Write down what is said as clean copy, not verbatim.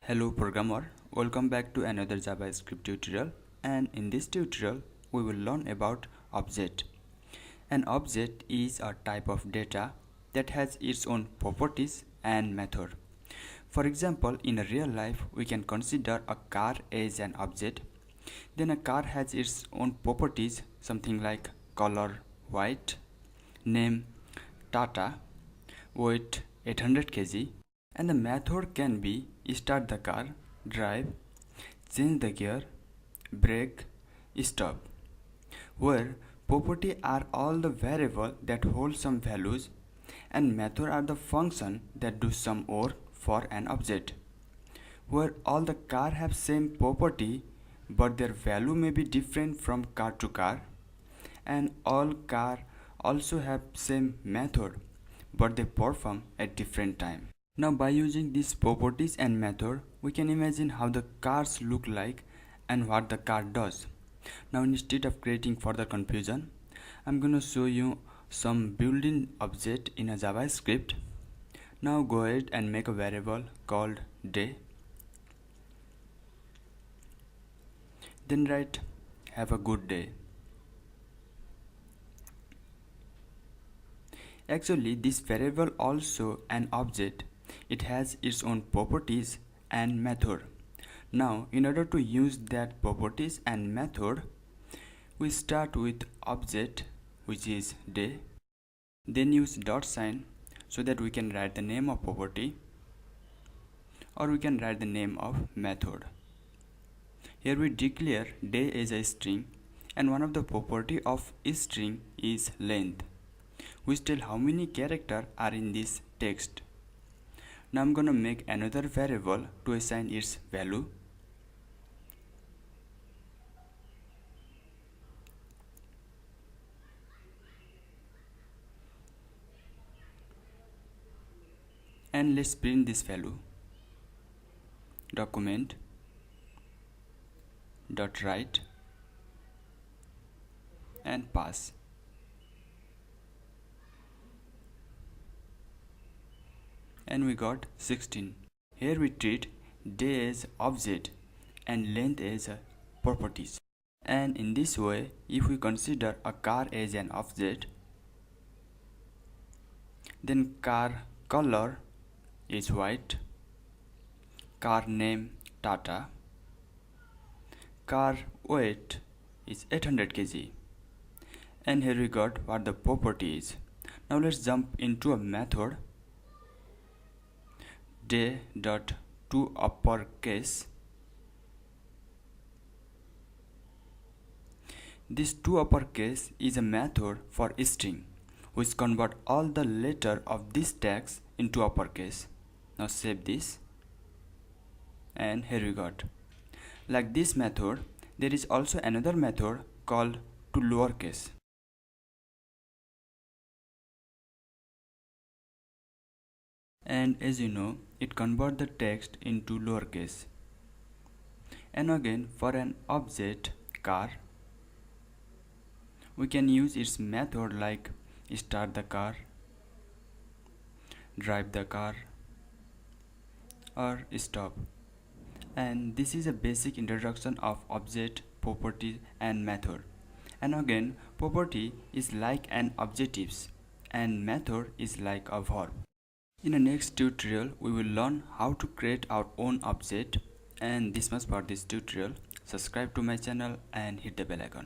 Hello programmer, welcome back to another JavaScript tutorial, and in this tutorial we will learn about object. An object is a type of data that has its own properties and method. For example, in a real life we can consider a car as an object. Then a car has its own properties, something like color white, name Tata, weight 800 kg, and the method can be start the car, drive, change the gear, brake, stop, where property are all the variable that hold some values and method are the function that do some work for an object, where all the car have same property but their value may be different from car to car, and all car also have same method but they perform at different time. Now by using these properties and method, we can imagine how the cars look like and what the car does. Now instead of creating further confusion, I'm gonna show you some built-in object in a JavaScript. Now go ahead and make a variable called day. Then write have a good day. Actually, this variable also an object. It has its own properties and method. Now, in order to use that properties and method, we start with object, which is day, then use dot sign so that we can write the name of property, or we can write the name of method. Here we declare day as a string, and one of the property of string is length, which tell how many characters are in this text. Now I'm gonna make another variable to assign its value. And let's print this value. Document dot write and pass. And we got 16. Here we treat day as object and length as properties. And in this way, if we consider a car as an object, then car color is white, car name Tata, car weight is 800 kg, and here we got what the property is. Now let's jump into a method day dot to uppercase. This to uppercase is a method for string which convert all the letter of this text into uppercase. Now save this, and here we got. Like this method, there is also another method called to lowercase. And as you know, it converts the text into lowercase. And again, for an object car, we can use its method like start the car, drive the car, or stop. And this is a basic introduction of object, property and method. And again, property is like an adjectives and method is like a verb. In the next tutorial, we will learn how to create our own object, and this much for this tutorial. Subscribe to my channel and hit the bell icon.